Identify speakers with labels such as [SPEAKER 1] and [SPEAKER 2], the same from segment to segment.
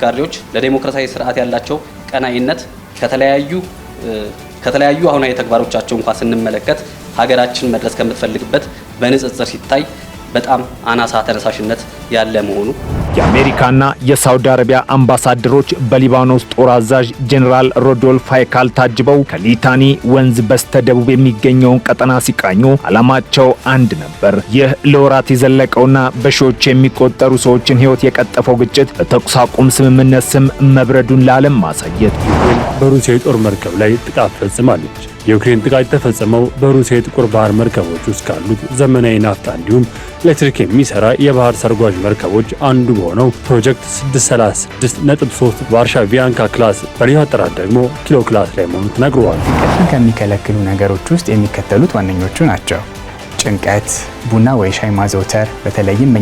[SPEAKER 1] ካድሬዎች ለዲሞክራሲያዊ ስርዓት ያላቸው ቀናኢነት ከተለያዩ አሁናዊ ተግባሮቻቸው እንኳን ስንመለከት ሀገራችን መድረስ ከምትፈልግበት በንጽጽር ሲታይ በጣም አናሳ ተነሳሽነት ያለ መሆኑ
[SPEAKER 2] የአሜሪካና የሳውዲ አረቢያ አምባሳደሮች በሊባኖስ ጦር አዛዥ ጄኔራል ሮዶልፍ ሃይካል ታጅበው ከሊታኒ ወንዝ በስተደቡብ የሚገኘውን ቀጠና ሲቃኙ ዓላማቸው አንድ ነበር። ይህ ለወራት የዘለቀውና በሺዎች የሚቆጠሩ ሰዎችን ሕይወት የቀጠፈው ግጭት በተኩስ አቁም ስምምነት ስም መብረዱን ለዓለም ማሳየት።
[SPEAKER 3] በሩሲያ የጦር መርከብ ላይ ጥቃት ፈጽማለች። የዩክሬን ጥቃት የተፈጸመው በሩሲያ የጥቁር ባህር መርከቦች ውስጥ ካሉት ዘመናዊ ናፍጣ እንዲሁም ኤሌክትሪክ የሚሰራ የባህር ሰርጓጅ መርከቦች አንዱ በሆነው ፕሮጀክት 636.3 ቫርሻቪያንካ ክላስ በሌላ አጠራር ደግሞ ኪሎ ክላስ ላይ መሆኑ ተነግሯል።
[SPEAKER 4] እንቅልፍን ከሚከለክሉ ነገሮች ውስጥ የሚከተሉት ዋነኞቹ ናቸው። ጭንቀት፣ ቡና ወይ ሻይ ማዘውተር፣ በተለይም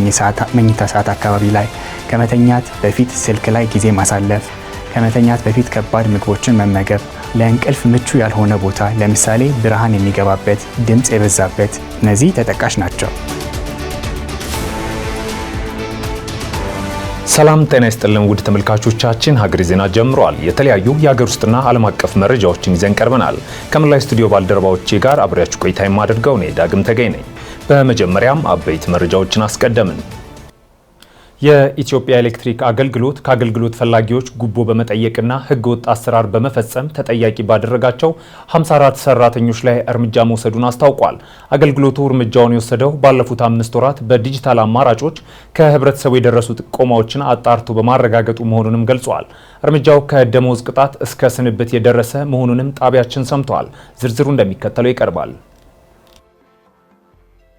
[SPEAKER 4] መኝታ ሰዓት አካባቢ ላይ፣ ከመተኛት በፊት ስልክ ላይ ጊዜ ማሳለፍ፣ ከመተኛት በፊት ከባድ ምግቦችን መመገብ፣ ለእንቅልፍ ምቹ ያልሆነ ቦታ ለምሳሌ ብርሃን የሚገባበት፣ ድምጽ የበዛበት፣ እነዚህ ተጠቃሽ ናቸው።
[SPEAKER 2] ሰላም ጤና ይስጥልን ውድ ተመልካቾቻችን፣ ሀገሬ ዜና ጀምሯል። የተለያዩ የሀገር ውስጥና ዓለም አቀፍ መረጃዎችን ይዘን ቀርበናል። ከመላ ስቱዲዮ ባልደረባዎቼ ጋር አብሬያችሁ ቆይታ የማደርገው እኔ ዳግም ተገኝ ነኝ። በመጀመሪያም አበይት መረጃዎችን አስቀደምን። የኢትዮጵያ ኤሌክትሪክ አገልግሎት ከአገልግሎት ፈላጊዎች ጉቦ በመጠየቅና ህገወጥ አሰራር በመፈጸም ተጠያቂ ባደረጋቸው 54 ሰራተኞች ላይ እርምጃ መውሰዱን አስታውቋል። አገልግሎቱ እርምጃውን የወሰደው ባለፉት 5 ወራት በዲጂታል አማራጮች ከህብረተሰቡ የደረሱ ጥቆማዎችን አጣርቶ በማረጋገጡ መሆኑንም ገልጿል። እርምጃው ከደሞዝ ቅጣት እስከ ስንብት የደረሰ መሆኑንም ጣቢያችን ሰምቷል። ዝርዝሩ እንደሚከተለው ይቀርባል።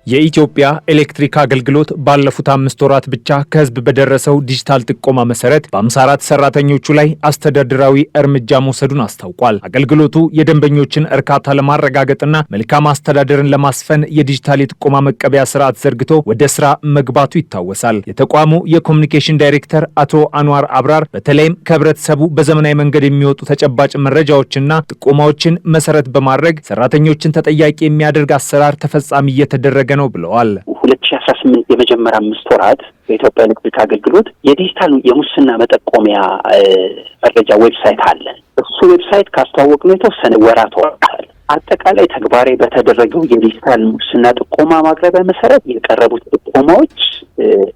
[SPEAKER 2] የኢትዮጵያ ኤሌክትሪክ አገልግሎት ባለፉት 5 ወራት ብቻ ከህዝብ በደረሰው ዲጂታል ጥቆማ መሰረት በ54 ሰራተኞቹ ላይ አስተዳደራዊ እርምጃ መውሰዱን አስታውቋል። አገልግሎቱ የደንበኞችን እርካታ ለማረጋገጥና መልካም አስተዳደርን ለማስፈን የዲጂታል የጥቆማ መቀበያ ስርዓት ዘርግቶ ወደ ስራ መግባቱ ይታወሳል። የተቋሙ የኮሚኒኬሽን ዳይሬክተር አቶ አንዋር አብራር በተለይም ከህብረተሰቡ በዘመናዊ መንገድ የሚወጡ ተጨባጭ መረጃዎችና ጥቆማዎችን መሰረት በማድረግ ሰራተኞችን ተጠያቂ የሚያደርግ አሰራር ተፈጻሚ እየተደረገ ነው ብለዋል።
[SPEAKER 5] 2018 የመጀመሪያ 5 ወራት በኢትዮጵያ ኤሌክትሪክ አገልግሎት የዲጂታል የሙስና መጠቆሚያ መረጃ ዌብሳይት አለ። እሱ ዌብሳይት ካስተዋወቅነው የተወሰነ ወራት ወጥቷል። አጠቃላይ ተግባራዊ በተደረገው የዲጂታል ሙስና ጥቆማ ማቅረቢያ መሰረት የቀረቡት ጥቆማዎች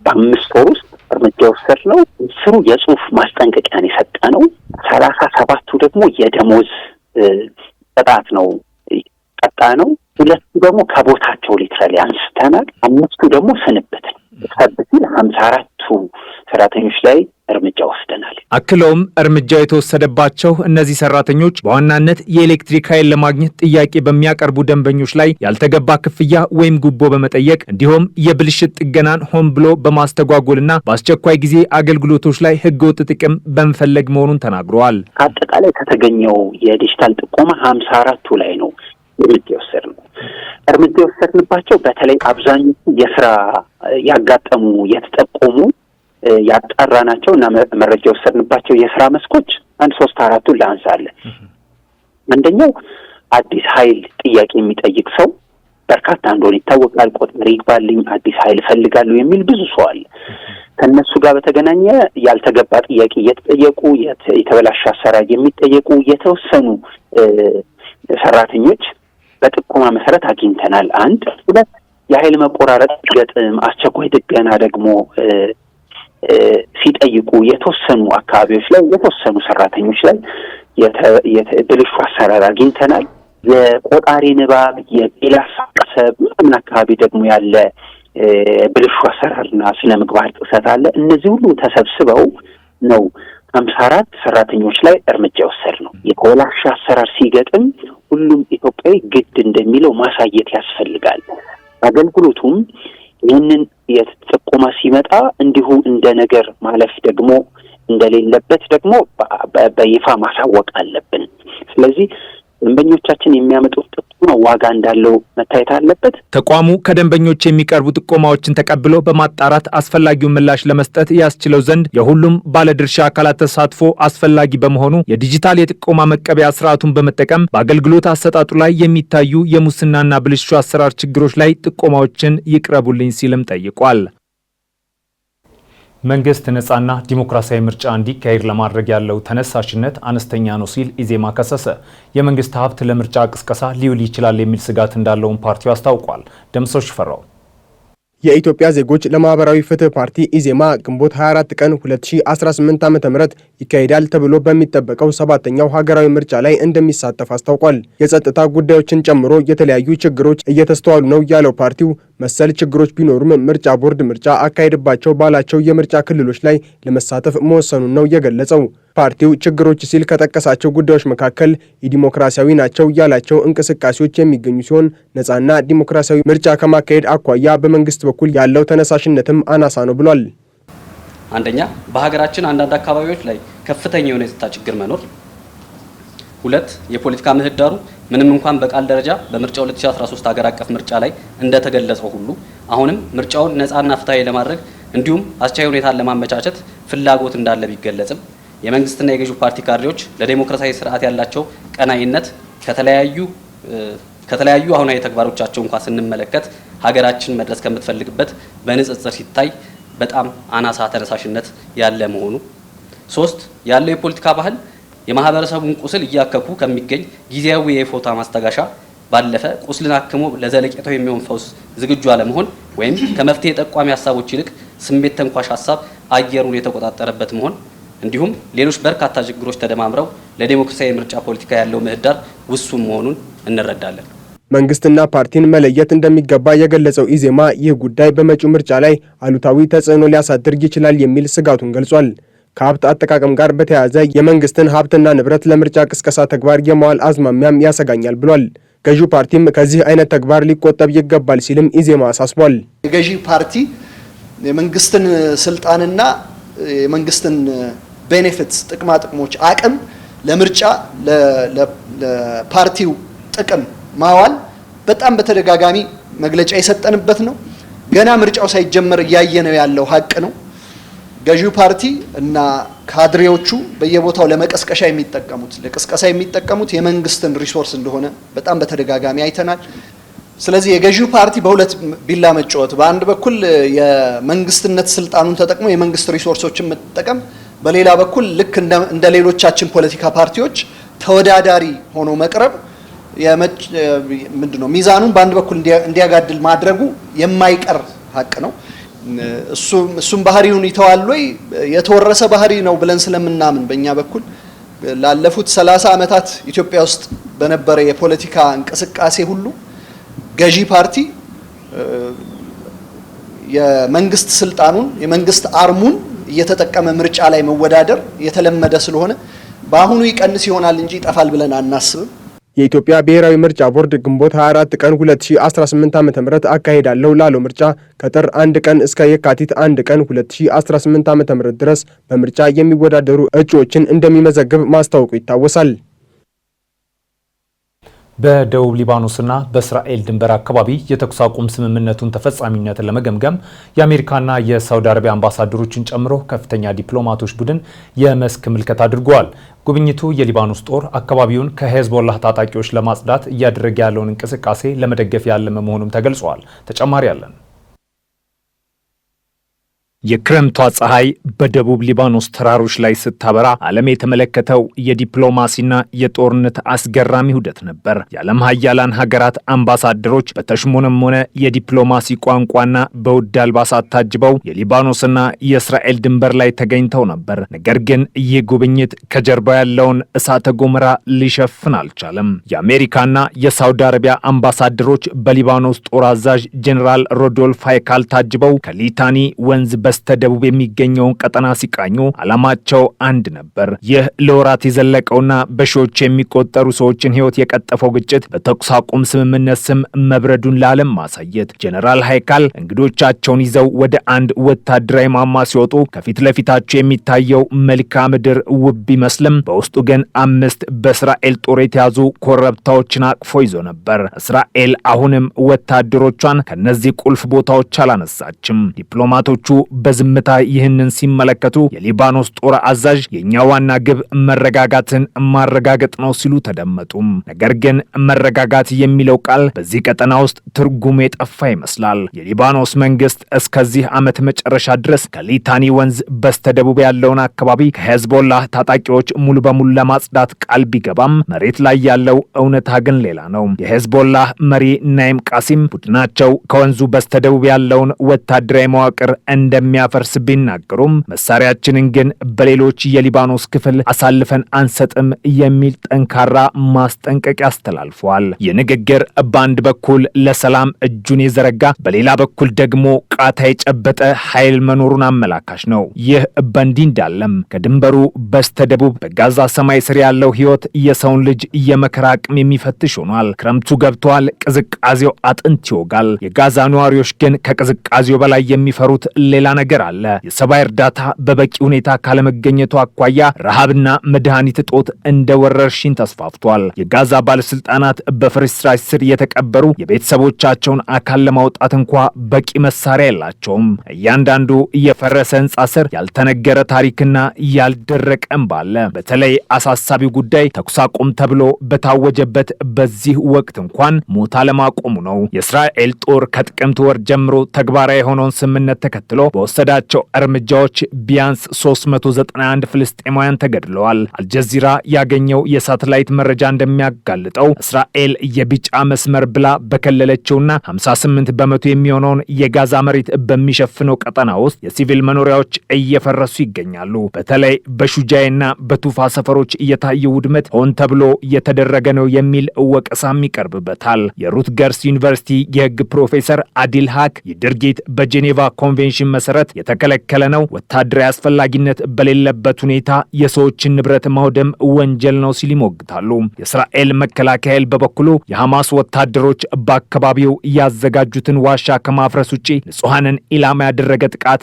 [SPEAKER 5] በ5 ወር ውስጥ እርምጃ ወሰድነው። ስሩ የጽሁፍ ማስጠንቀቂያን የሰጠ ነው። 37ቱ ደግሞ የደሞዝ ቅጣት ነው ቀጣ ነው። 2 ደግሞ ከቦታቸው ሊትራሊ አንስተናል። 5ቱ ደግሞ ስንብት ነው። ሲል 54ቱ ሰራተኞች ላይ እርምጃ ወስደናል።
[SPEAKER 2] አክለውም እርምጃው የተወሰደባቸው እነዚህ ሰራተኞች በዋናነት የኤሌክትሪክ ኃይል ለማግኘት ጥያቄ በሚያቀርቡ ደንበኞች ላይ ያልተገባ ክፍያ ወይም ጉቦ በመጠየቅ እንዲሁም የብልሽት ጥገናን ሆን ብሎ በማስተጓጎልና በአስቸኳይ ጊዜ አገልግሎቶች ላይ ህገወጥ ጥቅም በመፈለግ መሆኑን ተናግረዋል።
[SPEAKER 5] አጠቃላይ ከተገኘው የዲጂታል ጥቆማ 54ቱ ላይ ነው እርምጃ የወሰድንባቸው። በተለይ አብዛኞቹ የስራ ያጋጠሙ የተጠቆሙ ያጣራናቸው እና መረጃ የወሰድንባቸው የስራ መስኮች 1-3-4ቱን ላንሳለን። አንደኛው አዲስ ኃይል ጥያቄ የሚጠይቅ ሰው በርካታ እንደሆነ ይታወቃል። ቆጥሪ ይግባልኝ አዲስ ኃይል እፈልጋለሁ የሚል ብዙ ሰው አለ። ከነሱ ጋር በተገናኘ ያልተገባ ጥያቄ እየተጠየቁ የተበላሸ አሰራር የሚጠየቁ የተወሰኑ ሰራተኞች በጥቆማ መሰረት አግኝተናል። 2 የኃይል መቆራረጥ ገጥም አስቸኳይ ጥገና ደግሞ ሲጠይቁ የተወሰኑ አካባቢዎች ላይ የተወሰኑ ሰራተኞች ላይ ብልሹ አሰራር አግኝተናል። የቆጣሪ ንባብ የቢላስ አቀሰብ ምን አካባቢ ደግሞ ያለ ብልሹ አሰራርና ስነ ምግባር ጥሰት አለ። እነዚህ ሁሉ ተሰብስበው ነው 54 ሰራተኞች ላይ እርምጃ ወሰድነው። የተበላሸ አሰራር ሲገጥም ሁሉም ኢትዮጵያዊ ግድ እንደሚለው ማሳየት ያስፈልጋል። አገልግሎቱም ይህንን የተጠቆማ ሲመጣ እንዲሁ እንደ ነገር ማለፍ ደግሞ እንደሌለበት ደግሞ በይፋ ማሳወቅ አለብን። ስለዚህ ደንበኞቻችን የሚያመጡት ጥቆማ ዋጋ እንዳለው መታየት አለበት።
[SPEAKER 2] ተቋሙ ከደንበኞች የሚቀርቡ ጥቆማዎችን ተቀብሎ በማጣራት አስፈላጊውን ምላሽ ለመስጠት ያስችለው ዘንድ የሁሉም ባለድርሻ አካላት ተሳትፎ አስፈላጊ በመሆኑ የዲጂታል የጥቆማ መቀበያ ስርዓቱን በመጠቀም በአገልግሎት አሰጣጡ ላይ የሚታዩ የሙስናና ብልሹ አሰራር ችግሮች ላይ ጥቆማዎችን ይቅረቡልኝ ሲልም ጠይቋል። መንግስት ነጻና ዲሞክራሲያዊ ምርጫ እንዲካሄድ ለማድረግ ያለው ተነሳሽነት አነስተኛ ነው ሲል ኢዜማ ከሰሰ። የመንግስት ሀብት ለምርጫ ቅስቀሳ ሊውል ይችላል የሚል ስጋት እንዳለውን ፓርቲው አስታውቋል። ደምሰው ሽፈራው
[SPEAKER 6] የኢትዮጵያ ዜጎች ለማህበራዊ ፍትህ ፓርቲ ኢዜማ ግንቦት 24 ቀን 2018 ዓ.ም ይካሄዳል ተብሎ በሚጠበቀው 7ኛው ሀገራዊ ምርጫ ላይ እንደሚሳተፍ አስታውቋል። የጸጥታ ጉዳዮችን ጨምሮ የተለያዩ ችግሮች እየተስተዋሉ ነው ያለው ፓርቲው መሰል ችግሮች ቢኖሩም ምርጫ ቦርድ ምርጫ አካሄድባቸው ባላቸው የምርጫ ክልሎች ላይ ለመሳተፍ መወሰኑን ነው የገለጸው። ፓርቲው ችግሮች ሲል ከጠቀሳቸው ጉዳዮች መካከል የዲሞክራሲያዊ ናቸው ያላቸው እንቅስቃሴዎች የሚገኙ ሲሆን ነጻና ዲሞክራሲያዊ ምርጫ ከማካሄድ አኳያ በመንግስት በኩል ያለው ተነሳሽነትም አናሳ ነው ብሏል።
[SPEAKER 1] አንደኛ በሀገራችን አንዳንድ አካባቢዎች ላይ ከፍተኛ የሆነ የጸጥታ ችግር መኖር፣ ሁለት የፖለቲካ ምህዳሩ ምንም እንኳን በቃል ደረጃ በምርጫው 2013 ሀገር አቀፍ ምርጫ ላይ እንደተገለጸው ሁሉ አሁንም ምርጫውን ነጻና ፍትሃዊ ለማድረግ እንዲሁም አስቻይ ሁኔታን ለማመቻቸት ፍላጎት እንዳለ ቢገለጽም የመንግስትና የገዢው ፓርቲ ካድሬዎች ለዲሞክራሲያዊ ስርዓት ያላቸው ቀናይነት ከተለያዩ አሁናዊ ተግባሮቻቸው እንኳን ስንመለከት ሀገራችን መድረስ ከምትፈልግበት በንጽጽር ሲታይ በጣም አናሳ ተነሳሽነት ያለ መሆኑ፣ ሶስት ያለው የፖለቲካ ባህል የማህበረሰቡን ቁስል እያከኩ ከሚገኝ ጊዜያዊ የፎታ ማስተጋሻ ባለፈ ቁስልን አክሞ ለዘለቄታው የሚሆን ፈውስ ዝግጁ አለመሆን ወይም ከመፍትሄ ጠቋሚ ሀሳቦች ይልቅ ስሜት ተንኳሽ ሀሳብ አየሩን የተቆጣጠረበት መሆን እንዲሁም ሌሎች በርካታ ችግሮች ተደማምረው ለዲሞክራሲያዊ ምርጫ ፖለቲካ ያለው ምህዳር ውሱን መሆኑን እንረዳለን።
[SPEAKER 6] መንግስትና ፓርቲን መለየት እንደሚገባ የገለጸው ኢዜማ ይህ ጉዳይ በመጪው ምርጫ ላይ አሉታዊ ተጽዕኖ ሊያሳድር ይችላል የሚል ስጋቱን ገልጿል። ከሀብት አጠቃቀም ጋር በተያያዘ የመንግስትን ሀብትና ንብረት ለምርጫ ቅስቀሳ ተግባር የመዋል አዝማሚያም ያሰጋኛል ብሏል። ገዢው ፓርቲም ከዚህ አይነት ተግባር ሊቆጠብ ይገባል ሲልም ኢዜማ አሳስቧል።
[SPEAKER 7] የገዢ ፓርቲ የመንግስትን ስልጣንና የመንግስትን ቤኔፊትስ ጥቅማ ጥቅሞች አቅም ለምርጫ ለፓርቲው ጥቅም ማዋል በጣም በተደጋጋሚ መግለጫ የሰጠንበት ነው። ገና ምርጫው ሳይጀመር እያየነው ያለው ሀቅ ነው። ገዢው ፓርቲ እና ካድሬዎቹ በየቦታው ለመቀስቀሻ የሚጠቀሙት የመንግስትን ሪሶርስ እንደሆነ በጣም በተደጋጋሚ አይተናል። ስለዚህ የገዢው ፓርቲ በሁለት ቢላ መጫወት፣ በአንድ በኩል የመንግስትነት ስልጣኑን ተጠቅሞ የመንግስት ሪሶርሶችን መጠቀም፣ በሌላ በኩል ልክ እንደ ሌሎቻችን ፖለቲካ ፓርቲዎች ተወዳዳሪ ሆኖ መቅረብ ምንድነው ሚዛኑን በአንድ በኩል እንዲያጋድል ማድረጉ የማይቀር ሀቅ ነው። እሱም ባህሪውን ይተዋል ወይ የተወረሰ ባህሪ ነው ብለን ስለምናምን በእኛ በኩል ላለፉት 30 ዓመታት ኢትዮጵያ ውስጥ በነበረ የፖለቲካ እንቅስቃሴ ሁሉ ገዢ ፓርቲ የመንግስት ስልጣኑን የመንግስት አርሙን እየተጠቀመ ምርጫ ላይ መወዳደር የተለመደ ስለሆነ በአሁኑ ይቀንስ ይሆናል እንጂ ይጠፋል ብለን አናስብም።
[SPEAKER 6] የኢትዮጵያ ብሔራዊ ምርጫ ቦርድ ግንቦት 24 ቀን 2018 ዓ.ም አካሄዳለሁ ላለው ምርጫ ከጥር 1 ቀን እስከ የካቲት 1 ቀን 2018 ዓ.ም ድረስ በምርጫ የሚወዳደሩ እጩዎችን እንደሚመዘግብ ማስታወቁ ይታወሳል።
[SPEAKER 2] በደቡብ ሊባኖስና በእስራኤል ድንበር አካባቢ የተኩስ አቁም ስምምነቱን ተፈጻሚነትን ለመገምገም የአሜሪካና የሳውዲ አረቢያ አምባሳደሮችን ጨምሮ ከፍተኛ ዲፕሎማቶች ቡድን የመስክ ምልከታ አድርገዋል። ጉብኝቱ የሊባኖስ ጦር አካባቢውን ከሄዝቦላህ ታጣቂዎች ለማጽዳት እያደረገ ያለውን እንቅስቃሴ ለመደገፍ ያለመ መሆኑም ተገልጿል። ተጨማሪ አለን። የክረምቷ ፀሐይ በደቡብ ሊባኖስ ተራሮች ላይ ስታበራ ዓለም የተመለከተው የዲፕሎማሲና የጦርነት አስገራሚ ውህደት ነበር። የዓለም ሀያላን ሀገራት አምባሳደሮች በተሽሞነም ሆነ የዲፕሎማሲ ቋንቋና በውድ አልባሳት ታጅበው የሊባኖስና የእስራኤል ድንበር ላይ ተገኝተው ነበር። ነገር ግን ይህ ጉብኝት ከጀርባ ያለውን እሳተ ገሞራ ሊሸፍን አልቻለም። የአሜሪካና የሳውዲ አረቢያ አምባሳደሮች በሊባኖስ ጦር አዛዥ ጄኔራል ሮዶልፍ ሃይካል ታጅበው ከሊታኒ ወንዝ በስተደቡብ የሚገኘውን ቀጠና ሲቃኙ ዓላማቸው አንድ ነበር። ይህ ለወራት የዘለቀውና በሺዎች የሚቆጠሩ ሰዎችን ሕይወት የቀጠፈው ግጭት በተኩስ አቁም ስምምነት ስም መብረዱን ለዓለም ማሳየት። ጄኔራል ሃይካል እንግዶቻቸውን ይዘው ወደ አንድ ወታደራዊ ማማ ሲወጡ ከፊት ለፊታቸው የሚታየው መልክዓ ምድር ውብ ቢመስልም በውስጡ ግን 5 በእስራኤል ጦር የተያዙ ኮረብታዎችን አቅፎ ይዞ ነበር። እስራኤል አሁንም ወታደሮቿን ከነዚህ ቁልፍ ቦታዎች አላነሳችም። ዲፕሎማቶቹ በዝምታ ይህንን ሲመለከቱ የሊባኖስ ጦር አዛዥ የኛ ዋና ግብ መረጋጋትን ማረጋገጥ ነው ሲሉ ተደመጡም። ነገር ግን መረጋጋት የሚለው ቃል በዚህ ቀጠና ውስጥ ትርጉሙ የጠፋ ይመስላል። የሊባኖስ መንግስት እስከዚህ ዓመት መጨረሻ ድረስ ከሊታኒ ወንዝ በስተደቡብ ያለውን አካባቢ ከሄዝቦላህ ታጣቂዎች ሙሉ በሙሉ ለማጽዳት ቃል ቢገባም መሬት ላይ ያለው እውነታ ግን ሌላ ነው። የሄዝቦላህ መሪ ናይም ቃሲም ቡድናቸው ከወንዙ በስተደቡብ ያለውን ወታደራዊ መዋቅር እንደሚያፈርስ ቢናገሩም መሳሪያችንን ግን በሌሎች የሊባኖስ ክፍል አሳልፈን አንሰጥም የሚል ጠንካራ ማስጠንቀቂያ አስተላልፈዋል። የንግግር በአንድ በኩል ለሰላም እጁን የዘረጋ በሌላ በኩል ደግሞ ቃታ የጨበጠ ኃይል መኖሩን አመላካሽ ነው። ይህ በእንዲህ እንዳለም ከድንበሩ በስተደቡብ በጋዛ ሰማይ ስር ያለው ህይወት የሰውን ልጅ የመከራ አቅም የሚፈትሽ ሆኗል። ክረምቱ ገብቷል። ቅዝቃዜው አጥንት ይወጋል። የጋዛ ነዋሪዎች ግን ከቅዝቃዜው በላይ የሚፈሩት ሌላ ነገር አለ። የሰብአዊ እርዳታ በበቂ ሁኔታ ካለመገኘቱ አኳያ ረሃብና መድኃኒት እጦት እንደ ወረርሽኝ ተስፋፍቷል። የጋዛ ባለስልጣናት በፍርስራሽ ስር የተቀበሩ የቤተሰቦቻቸውን አካል ለማውጣት እንኳ በቂ መሳሪያ የላቸውም። እያንዳንዱ የፈረሰ ህንጻ ስር ያልተነገረ ታሪክና ያልደረቀ እንባ አለ። በተለይ አሳሳቢው ጉዳይ ተኩስ አቁም ተብሎ በታወጀበት በዚህ ወቅት እንኳን ሞት አለማቆሙ ነው። የእስራኤል ጦር ከጥቅምት ወር ጀምሮ ተግባራዊ የሆነውን ስምምነት ተከትሎ በወሰዳቸው እርምጃዎች ቢያንስ 391 ፍልስጤማውያን ተገድለዋል። አልጀዚራ ያገኘው የሳተላይት መረጃ እንደሚያጋልጠው እስራኤል የቢጫ መስመር ብላ በከለለችውና 58 በመቶ የሚሆነውን የጋዛ መሬት በሚሸፍነው ቀጠና ውስጥ የሲቪል መኖሪያዎች እየፈረሱ ይገኛሉ። በተለይ በሹጃይና በቱፋ ሰፈሮች እየታየው ውድመት ሆን ተብሎ እየተደረገ ነው የሚል ወቀሳም ይቀርብበታል። የሩትገርስ ዩኒቨርሲቲ የህግ ፕሮፌሰር አዲል ሀክ ይህ ድርጊት በጄኔቫ ኮንቬንሽን መሰረት የተከለከለ ነው፣ ወታደራዊ አስፈላጊነት በሌለበት ሁኔታ የሰዎችን ንብረት ማውደም ወንጀል ነው ሲል ይሞግታሉ። የእስራኤል መከላከያ ኃይል በበኩሉ የሐማስ ወታደሮች በአካባቢው ያዘጋጁትን ዋሻ ከማፍረስ ውጪ ንጹሐንን ኢላማ ያደረገ ጥቃት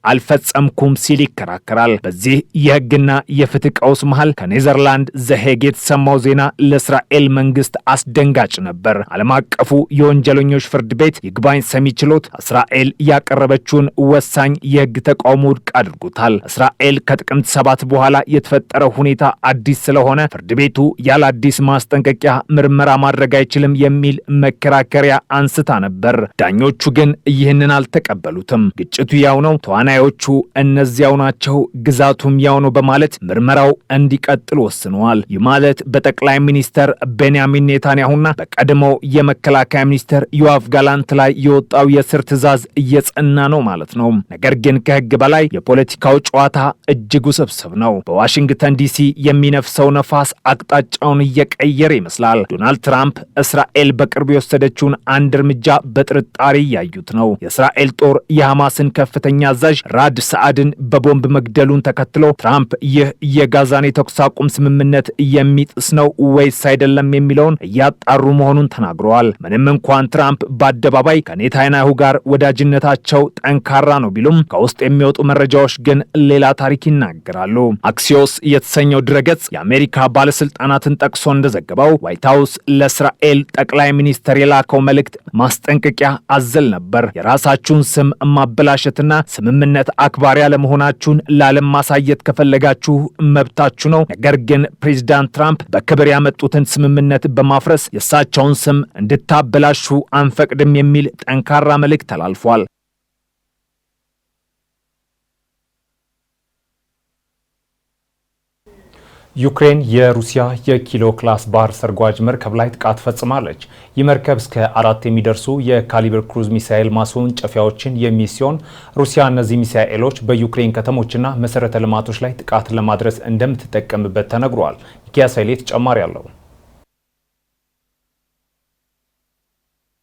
[SPEAKER 2] አልፈጸምኩም ሲል ይከራከራል። በዚህ የህግና የፍትህ ቀውስ መሃል ከኔዘርላንድ ዘሄግ የተሰማው ዜና ለእስራኤል መንግስት አስደንጋጭ ነበር። ዓለም አቀፉ የወንጀለኞች ፍርድ ቤት ይግባኝ ሰሚ ችሎት እስራኤል ያቀረበችውን ወሳኝ የህግ ተቃውሞ ውድቅ አድርጎታል። እስራኤል ከጥቅምት 7 በኋላ የተፈጠረው ሁኔታ አዲስ ስለሆነ ፍርድ ቤቱ ያለ አዲስ ማስጠንቀቂያ ምርመራ ማድረግ አይችልም የሚል መከራከሪያ አንስታ ነበር። ዳኞቹ ግን ይህንን አልተቀበሉትም። ግጭቱ ያው ነው፣ ተዋናዮቹ እነዚያው ናቸው፣ ግዛቱም ያው ነው በማለት ምርመራው እንዲቀጥል ወስነዋል። ይህ ማለት በጠቅላይ ሚኒስተር ቤንያሚን ኔታንያሁና በቀድሞው የመከላከያ ሚኒስተር ዮአፍ ጋላንት ላይ የወጣው የእስር ትዕዛዝ እየጸና ነው ማለት ነው። ነገር ግን ከህግ በላይ የፖለቲካው ጨዋታ እጅግ ውስብስብ ነው። በዋሽንግተን ዲሲ የሚነፍሰው ነፋስ አቅጣጫውን እየቀየረ ይመስላል። ዶናልድ ትራምፕ እስራኤል በቅርቡ የወሰደችውን አንድ እርምጃ በጥርጣሬ እያዩት ነው። የእስራኤል ጦር የሐማስን ከፍተኛ አዛዥ ራድ ሰዓድን በቦምብ መግደሉን ተከትሎ ትራምፕ ይህ የጋዛን የተኩስ አቁም ስምምነት የሚጥስ ነው ወይስ አይደለም የሚለውን እያጣሩ መሆኑን ተናግረዋል። ምንም እንኳን ትራምፕ በአደባባይ ከኔታንያሁ ጋር ወዳጅነታቸው ጠንካራ ነው ቢሉም ከውስጥ የሚወጡ መረጃዎች ግን ሌላ ታሪክ ይናገራሉ። አክሲዮስ የተሰኘው ድረገጽ የአሜሪካ ባለስልጣናትን ጠቅሶ እንደዘገበው ዋይት ሀውስ ለእስራኤል ጠቅላይ ሚኒስተር የላከው መልእክት ማስጠንቀቂያ አዘል ነበር። የራሳችሁን ስም ማበላሸትና ስምምነት አክባሪ አለመሆናችሁን ለዓለም ማሳየት ከፈለጋችሁ መብታችሁ ነው። ነገር ግን ፕሬዚዳንት ትራምፕ በክብር ያመጡትን ስምምነት በማፍረስ የእሳቸውን ስም እንድታበላሹ አንፈቅድም የሚል ጠንካራ መልእክት ተላልፏል። ዩክሬን የሩሲያ የኪሎ ክላስ ባህር ሰርጓጅ መርከብ ላይ ጥቃት ፈጽማለች። ይህ መርከብ እስከ 4 የሚደርሱ የካሊበር ክሩዝ ሚሳኤል ማስወንጨፊያዎችን የሚይዝ ሲሆን ሩሲያ እነዚህ ሚሳኤሎች በዩክሬን ከተሞችና መሰረተ ልማቶች ላይ ጥቃት ለማድረስ እንደምትጠቀምበት ተነግሯል። ሚኪያስ ኃይሌ ተጨማሪ አለው።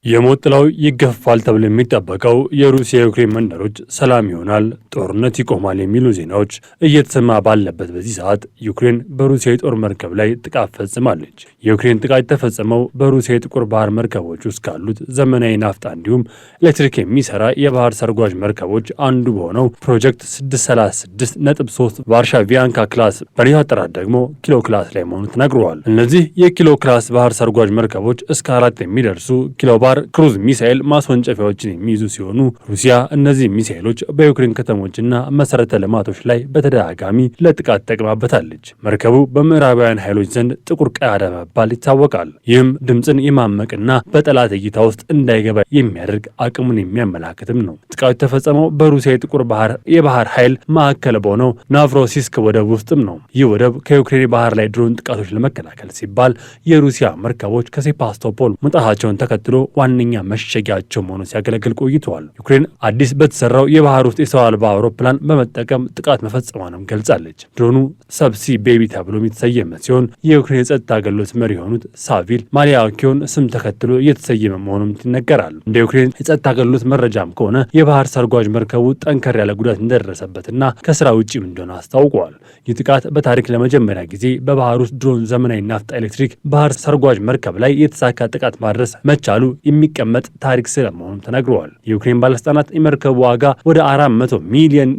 [SPEAKER 3] የሞት ጥላው ይገፋል ተብሎ የሚጠበቀው የሩሲያ የዩክሬን መንደሮች ሰላም ይሆናል፣ ጦርነት ይቆማል የሚሉ ዜናዎች እየተሰማ ባለበት በዚህ ሰዓት ዩክሬን በሩሲያ የጦር መርከብ ላይ ጥቃት ፈጽማለች። የዩክሬን ጥቃት የተፈጸመው በሩሲያ የጥቁር ባህር መርከቦች ውስጥ ካሉት ዘመናዊ ናፍጣ እንዲሁም ኤሌክትሪክ የሚሰራ የባህር ሰርጓጅ መርከቦች አንዱ በሆነው ፕሮጀክት 636.3 ቫርሻቪያንካ ክላስ በሌላ አጠራር ደግሞ ኪሎ ክላስ ላይ መሆኑ ተነግረዋል። እነዚህ የኪሎ ክላስ ባህር ሰርጓጅ መርከቦች እስከ 4 የሚደርሱ ኪሎ ከባድ ክሩዝ ሚሳኤል ማስወንጨፊያዎችን የሚይዙ ሲሆኑ ሩሲያ እነዚህ ሚሳኤሎች በዩክሬን ከተሞችና መሰረተ ልማቶች ላይ በተደጋጋሚ ለጥቃት ተጠቅማበታለች። መርከቡ በምዕራባውያን ኃይሎች ዘንድ ጥቁር ቀይ በመባል ይታወቃል። ይህም ድምፅን የማመቅና በጠላት እይታ ውስጥ እንዳይገባ የሚያደርግ አቅሙን የሚያመላክትም ነው። ጥቃቱ የተፈጸመው በሩሲያ የጥቁር ባህር የባህር ኃይል ማዕከል በሆነው ናቭሮሲስክ ወደብ ውስጥም ነው። ይህ ወደብ ከዩክሬን ባህር ላይ ድሮን ጥቃቶች ለመከላከል ሲባል የሩሲያ መርከቦች ከሴቫስቶፖል መውጣታቸውን ተከትሎ ዋነኛ መሸጊያቸው መሆኑ ሲያገለግል ቆይተዋል። ዩክሬን አዲስ በተሰራው የባህር ውስጥ የሰው አልባ አውሮፕላን በመጠቀም ጥቃት መፈጸሟንም ገልጻለች። ድሮኑ ሰብሲ ቤቢ ተብሎ የተሰየመ ሲሆን የዩክሬን የጸጥታ አገልግሎት መሪ የሆኑት ሳቪል ማሊያኪዮን ስም ተከትሎ እየተሰየመ መሆኑም ይነገራል። እንደ ዩክሬን የጸጥታ አገልግሎት መረጃም ከሆነ የባህር ሰርጓጅ መርከቡ ጠንከር ያለ ጉዳት እንደደረሰበትና ከስራ ውጪም እንደሆነ አስታውቋል። ይህ ጥቃት በታሪክ ለመጀመሪያ ጊዜ በባህር ውስጥ ድሮን፣ ዘመናዊ ናፍጣ፣ ኤሌክትሪክ ባህር ሰርጓጅ መርከብ ላይ የተሳካ ጥቃት ማድረስ መቻሉ የሚቀመጥ ታሪክ ስለመሆኑም ተነግረዋል። የዩክሬን ባለስልጣናት የመርከቡ ዋጋ ወደ $400 ሚሊዮን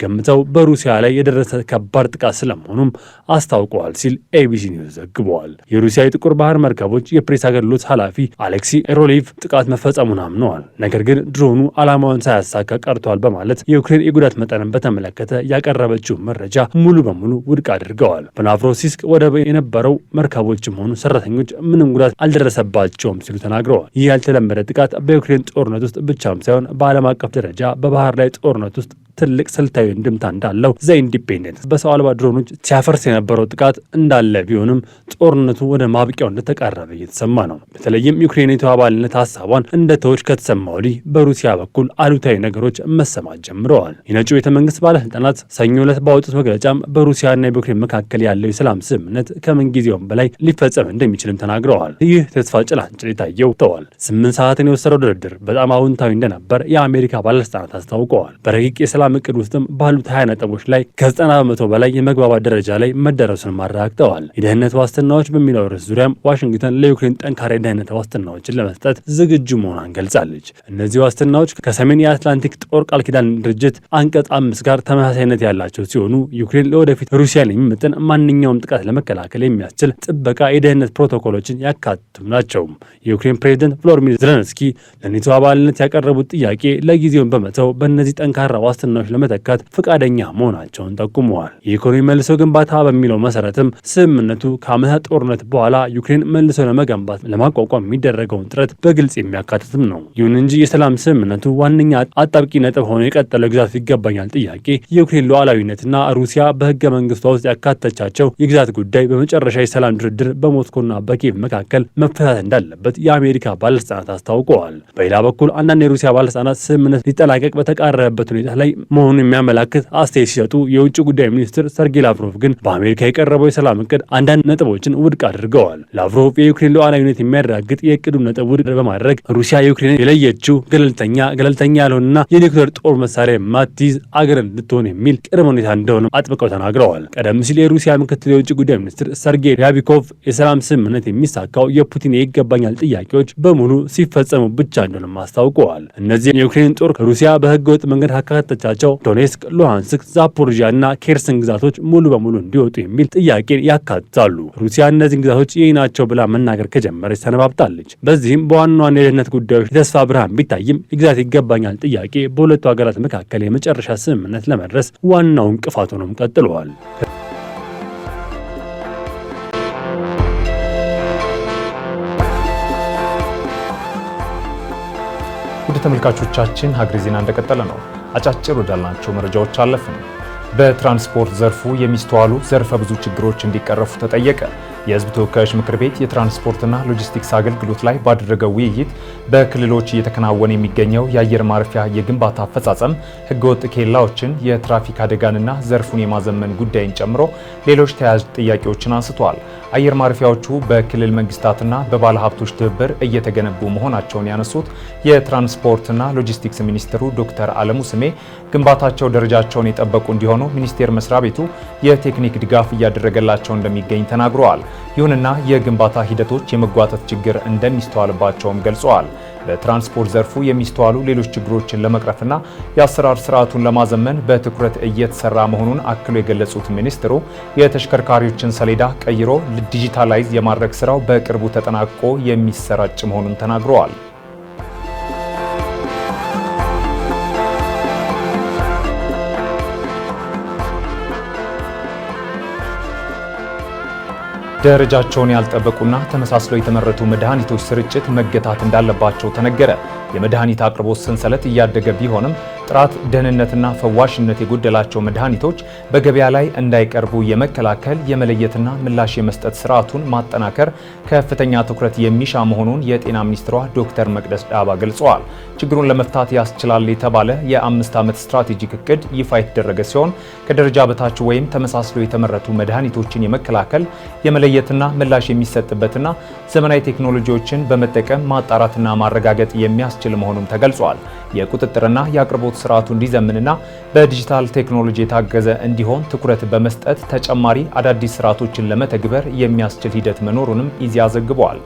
[SPEAKER 3] ገምተው በሩሲያ ላይ የደረሰ ከባድ ጥቃት ስለመሆኑም አስታውቀዋል ሲል ኤቢሲ ኒውስ ዘግበዋል። የሩሲያ የጥቁር ባህር መርከቦች የፕሬስ አገልግሎት ኃላፊ አሌክሲ ሮሌቭ ጥቃት መፈጸሙን አምነዋል። ነገር ግን ድሮኑ ዓላማውን ሳያሳካ ቀርቷል በማለት የዩክሬን የጉዳት መጠንን በተመለከተ ያቀረበችው መረጃ ሙሉ በሙሉ ውድቅ አድርገዋል። በናቭሮሲስክ ወደብ የነበረው መርከቦችም ሆኑ ሰራተኞች ምንም ጉዳት አልደረሰባቸውም ሲሉ ተናግረዋል። ይህ ያልተለመደ ጥቃት በዩክሬን ጦርነት ውስጥ ብቻም ሳይሆን በዓለም አቀፍ ደረጃ በባህር ላይ ጦርነት ውስጥ ትልቅ ስልታዊ እንድምታ እንዳለው ዘ ኢንዲፔንደንት በሰው አልባ ድሮኖች ሲያፈርስ የነበረው ጥቃት እንዳለ ቢሆንም ጦርነቱ ወደ ማብቂያው እንደተቃረበ እየተሰማ ነው። በተለይም ዩክሬን የኔቶ አባልነት ሀሳቧን እንደ ተወች ከተሰማ ወዲህ በሩሲያ በኩል አሉታዊ ነገሮች መሰማት ጀምረዋል። የነጩ ቤተ መንግስት ባለስልጣናት ሰኞ ዕለት ባወጡት መግለጫም በሩሲያና በዩክሬን መካከል ያለው የሰላም ስምምነት ከምንጊዜውም በላይ ሊፈጸም እንደሚችልም ተናግረዋል። ይህ ተስፋ ጭላንጭል የታየው ተዋል 8 ሰዓትን የወሰደው ድርድር በጣም አዎንታዊ እንደነበር የአሜሪካ ባለስልጣናት አስታውቀዋል። በረቂቅ የሰላም እቅድ ውስጥም ባሉት 20 ነጥቦች ላይ ከ90% በላይ የመግባባት ደረጃ ላይ መደረሱን ማረጋግጠዋል። የደህንነት ዋስትናዎች በሚለው ርዕስ ዙሪያም ዋሽንግተን ለዩክሬን ጠንካራ የደህንነት ዋስትናዎችን ለመስጠት ዝግጁ መሆኗን ገልጻለች። እነዚህ ዋስትናዎች ከሰሜን የአትላንቲክ ጦር ቃል ኪዳን ድርጅት አንቀጽ 5 ጋር ተመሳሳይነት ያላቸው ሲሆኑ ዩክሬን ለወደፊት ሩሲያን የሚመጥን ማንኛውም ጥቃት ለመከላከል የሚያስችል ጥበቃ የደህንነት ፕሮቶኮሎችን ያካትቱ ናቸው። የዩክሬን ፕሬዝዳንት ቮሎዲሚር ዜሌንስኪ ለኔቶ አባልነት ያቀረቡት ጥያቄ ለጊዜውን በመተው በእነዚህ ጠንካራ ዋስትናዎች ለመተካት ፈቃደኛ መሆናቸውን ጠቁመዋል። የኢኮኖሚ መልሶ ግንባታ በሚለው መሰረትም ስምምነቱ ከዓመታት ጦርነት በኋላ ዩክሬን መልሶ ለመገንባት ለማቋቋም የሚደረገውን ጥረት በግልጽ የሚያካትትም ነው። ይሁን እንጂ የሰላም ስምምነቱ ዋነኛ አጣብቂ ነጥብ ሆኖ የቀጠለው ግዛት ይገባኛል ጥያቄ፣ የዩክሬን ሉዓላዊነትና ሩሲያ በህገ መንግስቷ ውስጥ ያካተቻቸው የግዛት ጉዳይ በመጨረሻ የሰላም ድርድር በሞስኮና በኪየቭ መካከል መፈታት እንዳለበት የአሜሪካ ባለስልጣናት አስታውቀዋል። በሌላ በኩል አንዳንድ የሩሲያ ባለስልጣናት ስምምነት ሊጠናቀቅ በተቃረበበት ሁኔታ ላይ መሆኑን የሚያመላክት አስተያየት ሲሰጡ የውጭ ጉዳይ ሚኒስትር ሰርጌይ ላቭሮቭ ግን በአሜሪካ የቀረበው የሰላም እቅድ አንዳንድ ነጥቦችን ውድቅ አድርገዋል። ላቭሮቭ የዩክሬን ሉዓላዊነት የሚያረጋግጥ የእቅዱን ነጥብ ውድቅ በማድረግ ሩሲያ ዩክሬን የለየችው ገለልተኛ ያልሆነና የኒውክሌር ጦር መሳሪያ የማትይዝ አገር እንድትሆን የሚል ቅድመ ሁኔታ እንደሆነ አጥብቀው ተናግረዋል። ቀደም ሲል የሩሲያ ምክትል የውጭ ጉዳይ ሚኒስትር ሰርጌይ ሪያቢኮቭ የሰላም ስምምነት የሚሳካው የፑቲን የይገባኛል ጥያቄዎች በሙሉ ሲፈጸሙ ብቻ እንደሆነም አስታውቀዋል። እነዚህ የዩክሬን ጦር ከሩሲያ በህገወጥ መንገድ ካካተቻቸው ዶኔስክ፣ ሉሃንስክ፣ ዛፖሪዥያ እና ኬርሰን ግዛቶች ሙሉ በሙሉ እንዲወጡ የሚል ጥያቄን ያካትታሉ። ሩሲያ እነዚህን ግዛቶች ይህ ናቸው ብላ መናገር ከጀመረች ሰነባብታለች። በዚህም በዋና ዋና የደህንነት ጉዳዮች የተስፋ ብርሃን ቢታይም የግዛት ይገባኛል ጥያቄ በሁለቱ ሀገራት መካከል የመጨረሻ ስምምነት ለመድረስ ዋናው እንቅፋት ሆኖም ቀጥለዋል።
[SPEAKER 2] ወደ ተመልካቾቻችን ሀገሬ ዜና እንደቀጠለ ነው። አጫጭር ወዳልናቸው መረጃዎች አለፍን። በትራንስፖርት ዘርፉ የሚስተዋሉ ዘርፈ ብዙ ችግሮች እንዲቀረፉ ተጠየቀ። የሕዝብ ተወካዮች ምክር ቤት የትራንስፖርትና ሎጂስቲክስ አገልግሎት ላይ ባደረገው ውይይት በክልሎች እየተከናወነ የሚገኘው የአየር ማረፊያ የግንባታ አፈጻጸም፣ ህገወጥ ኬላዎችን፣ የትራፊክ አደጋንና ዘርፉን የማዘመን ጉዳይን ጨምሮ ሌሎች ተያያዥ ጥያቄዎችን አንስተዋል። አየር ማረፊያዎቹ በክልል መንግስታትና በባለ ሀብቶች ትብብር እየተገነቡ መሆናቸውን ያነሱት የትራንስፖርትና ሎጂስቲክስ ሚኒስትሩ ዶክተር አለሙ ስሜ ግንባታቸው ደረጃቸውን የጠበቁ እንዲሆኑ ሚኒስቴር መስሪያ ቤቱ የቴክኒክ ድጋፍ እያደረገላቸው እንደሚገኝ ተናግረዋል። ይሁንና የግንባታ ሂደቶች የመጓተት ችግር እንደሚስተዋልባቸውም ገልጸዋል። በትራንስፖርት ዘርፉ የሚስተዋሉ ሌሎች ችግሮችን ለመቅረፍና የአሰራር ስርዓቱን ለማዘመን በትኩረት እየተሰራ መሆኑን አክሎ የገለጹት ሚኒስትሩ የተሽከርካሪዎችን ሰሌዳ ቀይሮ ዲጂታላይዝ የማድረግ ስራው በቅርቡ ተጠናቆ የሚሰራጭ መሆኑን ተናግረዋል። ደረጃቸውን ያልጠበቁና ተመሳስለው የተመረቱ መድኃኒቶች ስርጭት መገታት እንዳለባቸው ተነገረ። የመድኃኒት አቅርቦት ሰንሰለት እያደገ ቢሆንም ጥራት፣ ደህንነትና ፈዋሽነት የጎደላቸው መድኃኒቶች በገበያ ላይ እንዳይቀርቡ የመከላከል የመለየትና ምላሽ የመስጠት ስርዓቱን ማጠናከር ከፍተኛ ትኩረት የሚሻ መሆኑን የጤና ሚኒስትሯ ዶክተር መቅደስ ዳባ ገልጸዋል። ችግሩን ለመፍታት ያስችላል የተባለ የ5 ዓመት ስትራቴጂክ እቅድ ይፋ የተደረገ ሲሆን ከደረጃ በታች ወይም ተመሳስለው የተመረቱ መድኃኒቶችን የመከላከል የመለየትና ምላሽ የሚሰጥበትና ዘመናዊ ቴክኖሎጂዎችን በመጠቀም ማጣራትና ማረጋገጥ የሚያስችል መሆኑም ተገልጿል። የቁጥጥርና የአቅርቦት ስርዓቱ እንዲዘምንና በዲጂታል ቴክኖሎጂ የታገዘ እንዲሆን ትኩረት በመስጠት ተጨማሪ አዳዲስ ስርዓቶችን ለመተግበር የሚያስችል ሂደት መኖሩንም ኢዜአ ዘግቧል።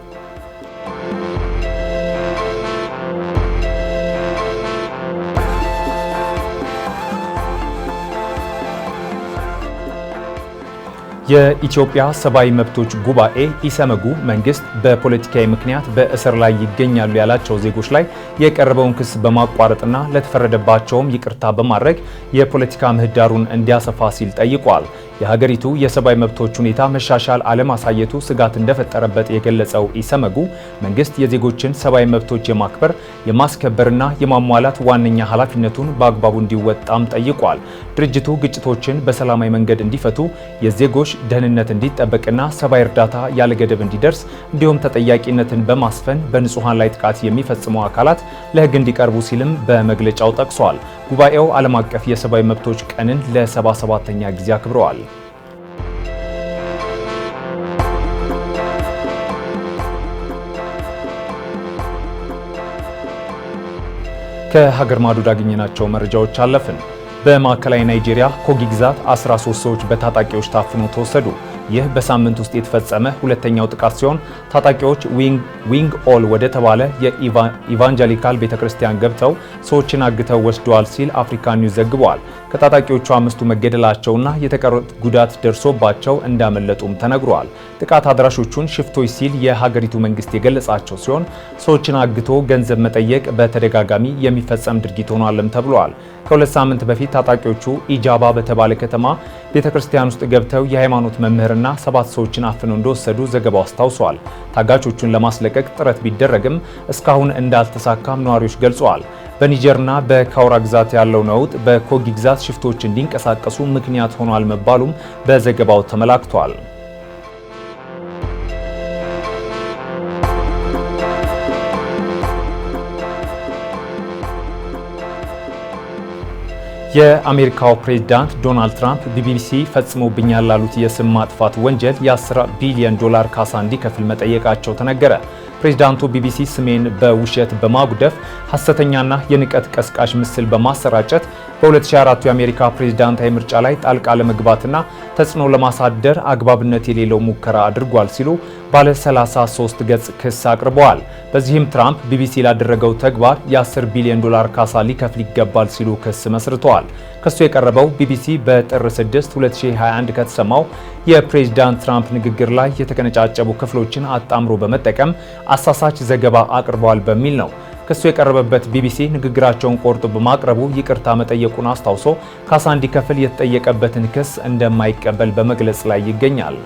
[SPEAKER 2] የኢትዮጵያ ሰብአዊ መብቶች ጉባኤ ኢሰመጉ መንግስት በፖለቲካዊ ምክንያት በእስር ላይ ይገኛሉ ያላቸው ዜጎች ላይ የቀረበውን ክስ በማቋረጥና ለተፈረደባቸውም ይቅርታ በማድረግ የፖለቲካ ምህዳሩን እንዲያሰፋ ሲል ጠይቋል። የሀገሪቱ የሰብአዊ መብቶች ሁኔታ መሻሻል አለማሳየቱ ስጋት እንደፈጠረበት የገለጸው ኢሰመጉ መንግስት የዜጎችን ሰብአዊ መብቶች የማክበር የማስከበርና የማሟላት ዋነኛ ኃላፊነቱን በአግባቡ እንዲወጣም ጠይቋል። ድርጅቱ ግጭቶችን በሰላማዊ መንገድ እንዲፈቱ፣ የዜጎች ደህንነት እንዲጠበቅና ሰብአዊ እርዳታ ያለ ገደብ እንዲደርስ እንዲሁም ተጠያቂነትን በማስፈን በንጹሃን ላይ ጥቃት የሚፈጽሙ አካላት ለህግ እንዲቀርቡ ሲልም በመግለጫው ጠቅሷል። ጉባኤው ዓለም አቀፍ የሰብአዊ መብቶች ቀንን ለ77ኛ ጊዜ አክብረዋል። ከሀገር ማዶ ያገኘናቸው መረጃዎች አለፍን። በማዕከላዊ ናይጄሪያ ኮጊ ግዛት 13 ሰዎች በታጣቂዎች ታፍነው ተወሰዱ። ይህ በሳምንት ውስጥ የተፈጸመ ሁለተኛው ጥቃት ሲሆን ታጣቂዎች ዊንግ ኦል ወደ ተባለ የኢቫንጀሊካል ቤተክርስቲያን ገብተው ሰዎችን አግተው ወስደዋል ሲል አፍሪካ ኒውስ ዘግቧል። ከታጣቂዎቹ 5ቱ መገደላቸውና የተቀሩት ጉዳት ደርሶባቸው እንዳመለጡም ተነግሯል። ጥቃት አድራሾቹን ሽፍቶች ሲል የሀገሪቱ መንግስት የገለጻቸው ሲሆን ሰዎችን አግቶ ገንዘብ መጠየቅ በተደጋጋሚ የሚፈጸም ድርጊት ሆኗልም ተብሏል። ከ2 ሳምንት በፊት ታጣቂዎቹ ኢጃባ በተባለ ከተማ ቤተክርስቲያን ውስጥ ገብተው የሃይማኖት መምህርና 7 ሰዎችን አፍነው እንደወሰዱ ዘገባው አስታውሷል። ታጋቾቹን ለማስለቀቅ ጥረት ቢደረግም እስካሁን እንዳልተሳካም ነዋሪዎች ገልጸዋል። በኒጀርና በካውራ ግዛት ያለው ነውጥ በኮጊ ግዛት ሽፍቶች እንዲንቀሳቀሱ ምክንያት ሆኗል መባሉም በዘገባው ተመላክቷል። የአሜሪካው ፕሬዝዳንት ዶናልድ ትራምፕ ቢቢሲ ፈጽሞብኛል ላሉት የስም ማጥፋት ወንጀል የ10 ቢሊዮን ዶላር ካሳ እንዲከፍል መጠየቃቸው ተነገረ። ፕሬዝዳንቱ ቢቢሲ ስሜን በውሸት በማጉደፍ ሐሰተኛና የንቀት ቀስቃሽ ምስል በማሰራጨት በ2004 የአሜሪካ ፕሬዝዳንታዊ ምርጫ ላይ ጣልቃ ለመግባትና ተጽዕኖ ለማሳደር አግባብነት የሌለው ሙከራ አድርጓል ሲሉ ባለ 33 ገጽ ክስ አቅርበዋል። በዚህም ትራምፕ ቢቢሲ ላደረገው ተግባር የ10 ቢሊዮን ዶላር ካሳ ሊከፍል ይገባል ሲሉ ክስ መስርተዋል። ክሱ የቀረበው ቢቢሲ በጥር 6 2021 ከተሰማው የፕሬዝዳንት ትራምፕ ንግግር ላይ የተቀነጫጨቡ ክፍሎችን አጣምሮ በመጠቀም አሳሳች ዘገባ አቅርበዋል በሚል ነው። ክሱ የቀረበበት ቢቢሲ ንግግራቸውን ቆርጦ በማቅረቡ ይቅርታ መጠየቁን አስታውሶ ካሳ እንዲከፍል የተጠየቀበትን ክስ እንደማይቀበል በመግለጽ ላይ ይገኛል።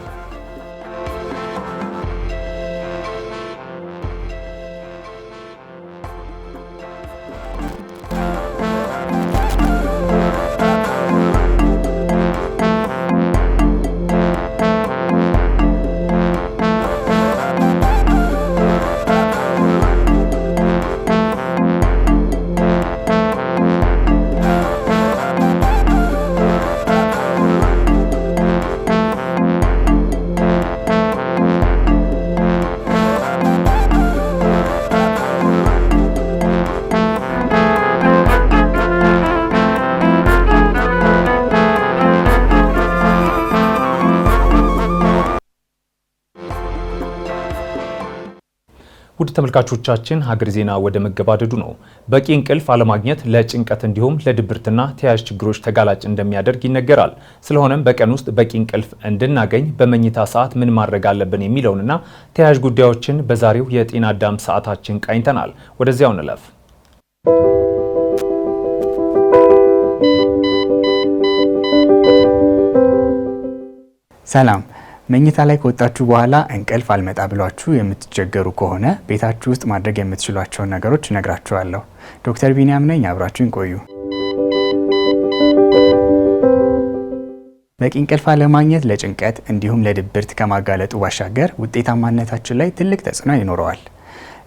[SPEAKER 2] ውድ ተመልካቾቻችን ሀገር ዜና ወደ መገባደዱ ነው። በቂ እንቅልፍ አለማግኘት ለጭንቀት እንዲሁም ለድብርትና ተያያዥ ችግሮች ተጋላጭ እንደሚያደርግ ይነገራል። ስለሆነም በቀን ውስጥ በቂ እንቅልፍ እንድናገኝ በመኝታ ሰዓት ምን ማድረግ አለብን የሚለውንና ተያያዥ ጉዳዮችን በዛሬው የጤና አዳም ሰዓታችን ቃኝተናል። ወደዚያው እንለፍ።
[SPEAKER 4] ሰላም። መኝታ ላይ ከወጣችሁ በኋላ እንቅልፍ አልመጣ ብሏችሁ የምትቸገሩ ከሆነ ቤታችሁ ውስጥ ማድረግ የምትችሏቸውን ነገሮች እነግራችኋለሁ። ዶክተር ቢኒያም ነኝ፣ አብራችሁን ቆዩ። በቂ እንቅልፍ አለማግኘት ለጭንቀት እንዲሁም ለድብርት ከማጋለጡ ባሻገር ውጤታማነታችን ላይ ትልቅ ተጽዕኖ ይኖረዋል።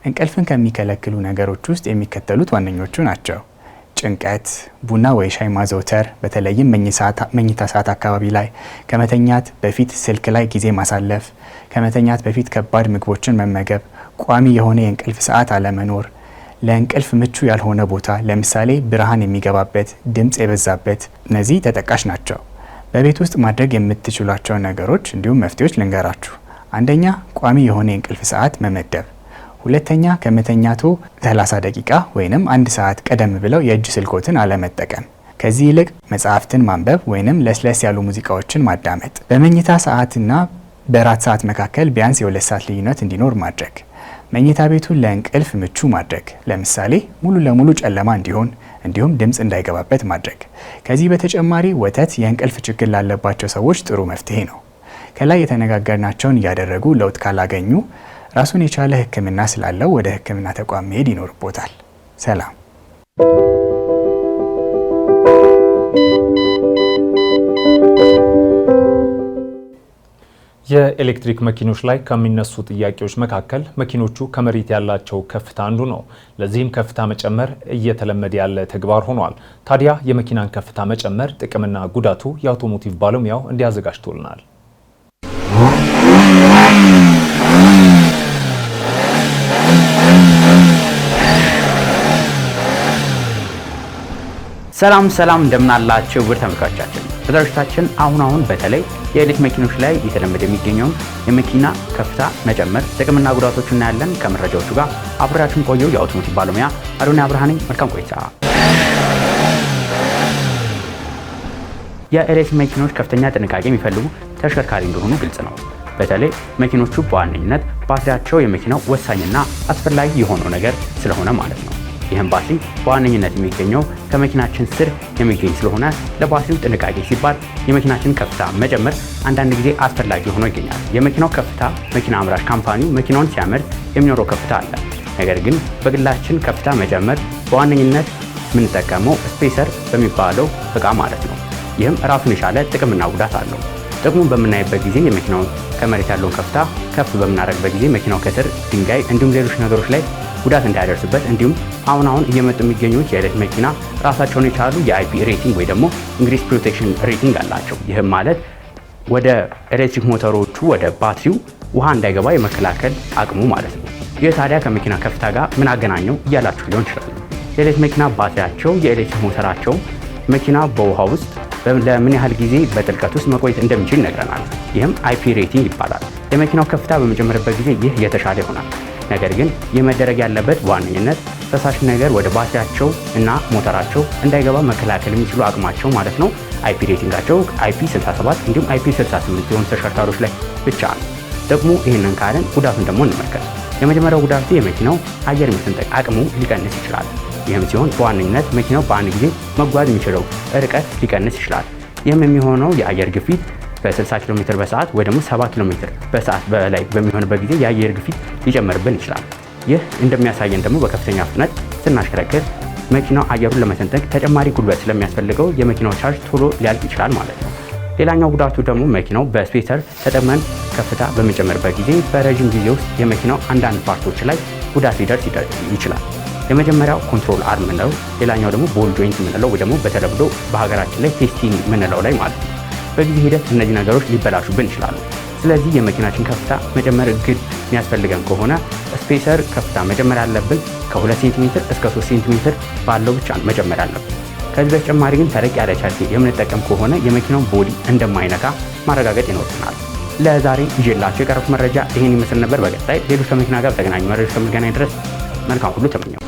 [SPEAKER 4] እንቅልፍን ከሚከለክሉ ነገሮች ውስጥ የሚከተሉት ዋነኞቹ ናቸው። ጭንቀት፣ ቡና ወይ ሻይ ማዘውተር፣ በተለይም መኝታ ሰዓት አካባቢ ላይ ከመተኛት በፊት ስልክ ላይ ጊዜ ማሳለፍ፣ ከመተኛት በፊት ከባድ ምግቦችን መመገብ፣ ቋሚ የሆነ የእንቅልፍ ሰዓት አለመኖር፣ ለእንቅልፍ ምቹ ያልሆነ ቦታ ለምሳሌ ብርሃን የሚገባበት፣ ድምፅ የበዛበት፣ እነዚህ ተጠቃሽ ናቸው። በቤት ውስጥ ማድረግ የምትችሏቸውን ነገሮች እንዲሁም መፍትሄዎች ልንገራችሁ። አንደኛ፣ ቋሚ የሆነ የእንቅልፍ ሰዓት መመደብ። ሁለተኛ፣ ከመተኛቱ 30 ደቂቃ ወይንም 1 ሰዓት ቀደም ብለው የእጅ ስልኮትን አለመጠቀም። ከዚህ ይልቅ መጽሐፍትን ማንበብ ወይንም ለስለስ ያሉ ሙዚቃዎችን ማዳመጥ። በመኝታ ሰዓትና በራት ሰዓት መካከል ቢያንስ የ2 ሰዓት ልዩነት እንዲኖር ማድረግ። መኝታ ቤቱን ለእንቅልፍ ምቹ ማድረግ፣ ለምሳሌ ሙሉ ለሙሉ ጨለማ እንዲሆን እንዲሁም ድምፅ እንዳይገባበት ማድረግ። ከዚህ በተጨማሪ ወተት የእንቅልፍ ችግር ላለባቸው ሰዎች ጥሩ መፍትሄ ነው። ከላይ የተነጋገርናቸውን እያደረጉ ለውጥ ካላገኙ ራሱን የቻለ ሕክምና ስላለው ወደ ሕክምና ተቋም መሄድ ይኖርቦታል። ሰላም።
[SPEAKER 2] የኤሌክትሪክ መኪኖች ላይ ከሚነሱ ጥያቄዎች መካከል መኪኖቹ ከመሬት ያላቸው ከፍታ አንዱ ነው። ለዚህም ከፍታ መጨመር እየተለመደ ያለ ተግባር ሆኗል። ታዲያ የመኪናን ከፍታ መጨመር ጥቅምና ጉዳቱ የአውቶሞቲቭ ባለሙያው እንዲያዘጋጅቶልናል።
[SPEAKER 8] ሰላም እንደምናላችሁ ውድ ተመልካቾቻችን፣ በዛሬዎቻችን አሁን በተለይ የኤሌክትሪክ መኪኖች ላይ እየተለመደ የሚገኘውን የመኪና ከፍታ መጨመር ጥቅምና ጉዳቶችን እናያለን። ከመረጃዎቹ ጋር አብራችሁን ቆዩ። የአውቶሞቲቭ ባለሙያ አዶንያ ብርሃኔ፣ መልካም ቆይታ። የኤሌክትሪክ መኪኖች ከፍተኛ ጥንቃቄ የሚፈልጉ ተሽከርካሪ እንደሆኑ ግልጽ ነው። በተለይ መኪኖቹ በዋነኝነት ባትሪያቸው የመኪናው ወሳኝና አስፈላጊ የሆነው ነገር ስለሆነ ማለት ነው። ይህም ባትሪ በዋነኝነት የሚገኘው ከመኪናችን ስር የሚገኝ ስለሆነ ለባትሪው ጥንቃቄ ሲባል የመኪናችን ከፍታ መጨመር አንዳንድ ጊዜ አስፈላጊ ሆኖ ይገኛል። የመኪናው ከፍታ መኪና አምራች ካምፓኒው መኪናውን ሲያመርት የሚኖረው ከፍታ አለ። ነገር ግን በግላችን ከፍታ መጨመር በዋነኝነት የምንጠቀመው ስፔሰር በሚባለው እቃ ማለት ነው። ይህም ራሱን የቻለ ጥቅምና ጉዳት አለው። ጥቅሙን በምናይበት ጊዜ የመኪናውን ከመሬት ያለውን ከፍታ ከፍ በምናደርግበት ጊዜ መኪናው ከስር ድንጋይ እንዲሁም ሌሎች ነገሮች ላይ ጉዳት እንዳያደርስበት እንዲሁም አሁን እየመጡ የሚገኙት የኤሌክትሪክ መኪና ራሳቸውን የቻሉ የአይፒ ሬቲንግ ወይ ደግሞ ኢንግሪስ ፕሮቴክሽን ሬቲንግ አላቸው። ይህም ማለት ወደ ኤሌክትሪክ ሞተሮቹ ወደ ባትሪው ውሃ እንዳይገባ የመከላከል አቅሙ ማለት ነው። ይህ ታዲያ ከመኪና ከፍታ ጋር ምን አገናኘው እያላችሁ ሊሆን ይችላል። የኤሌክትሪክ መኪና ባትሪያቸው የኤሌክትሪክ ሞተራቸው መኪና በውሃ ውስጥ ለምን ያህል ጊዜ በጥልቀት ውስጥ መቆየት እንደሚችል ይነግረናል። ይህም አይፒ ሬቲንግ ይባላል። የመኪናው ከፍታ በመጨመርበት ጊዜ ይህ የተሻለ ይሆናል። ነገር ግን የመደረግ ያለበት በዋነኝነት ፈሳሽ ነገር ወደ ባትሪያቸው እና ሞተራቸው እንዳይገባ መከላከል የሚችሉ አቅማቸው ማለት ነው አይፒ ሬቲንጋቸው አይፒ 67 እንዲሁም አይፒ 68 የሆኑ ተሽከርካሪዎች ላይ ብቻ ነው። ደግሞ ይህንን ካለን ጉዳቱን ደግሞ እንመልከት። የመጀመሪያው ጉዳቱ የመኪናው አየር የመሰንጠቅ አቅሙ ሊቀንስ ይችላል። ይህም ሲሆን በዋነኝነት መኪናው በአንድ ጊዜ መጓዝ የሚችለው ርቀት ሊቀንስ ይችላል። ይህም የሚሆነው የአየር ግፊት በ60 ኪሎ ሜትር በሰዓት ወይ ደግሞ 70 ኪሎ ሜትር በሰዓት በላይ በሚሆንበት ጊዜ የአየር ግፊት ሊጨምርብን ይችላል። ይህ እንደሚያሳየን ደግሞ በከፍተኛ ፍጥነት ስናሽከረክር መኪናው አየሩን ለመሰንጠቅ ተጨማሪ ጉልበት ስለሚያስፈልገው የመኪናው ቻርጅ ቶሎ ሊያልቅ ይችላል ማለት ነው። ሌላኛው ጉዳቱ ደግሞ መኪናው በስፔሰር ተጠቅመን ከፍታ በሚጨምርበት ጊዜ በረዥም ጊዜ ውስጥ የመኪናው አንዳንድ ፓርቶች ላይ ጉዳት ሊደርስ ይችላል። የመጀመሪያው ኮንትሮል አርም የምንለው፣ ሌላኛው ደግሞ ቦል ጆይንት የምንለው ወይ ደግሞ በተለምዶ በሀገራችን ላይ ቴስቲንግ የምንለው ላይ ማለት ነው። በጊዜ ሂደት እነዚህ ነገሮች ሊበላሹብን ይችላሉ። ስለዚህ የመኪናችን ከፍታ መጨመር ግድ የሚያስፈልገን ከሆነ ስፔሰር ከፍታ መጨመር ያለብን ከ2 ሴንቲሜትር እስከ 3 ሴንቲሜትር ባለው ብቻ መጨመር ያለብን። ከዚህ በተጨማሪ ግን ተለቅ ያለ ቻርጅ የምንጠቀም ከሆነ የመኪናውን ቦዲ እንደማይነካ ማረጋገጥ ይኖርብናል። ለዛሬ ይዤላችሁ የቀረቡት መረጃ ይህን ይመስል ነበር። በቀጣይ ሌሎች ከመኪና ጋር ተገናኙ መረጃ እስከምንገናኝ ድረስ መልካም ሁሉ ተመኘው።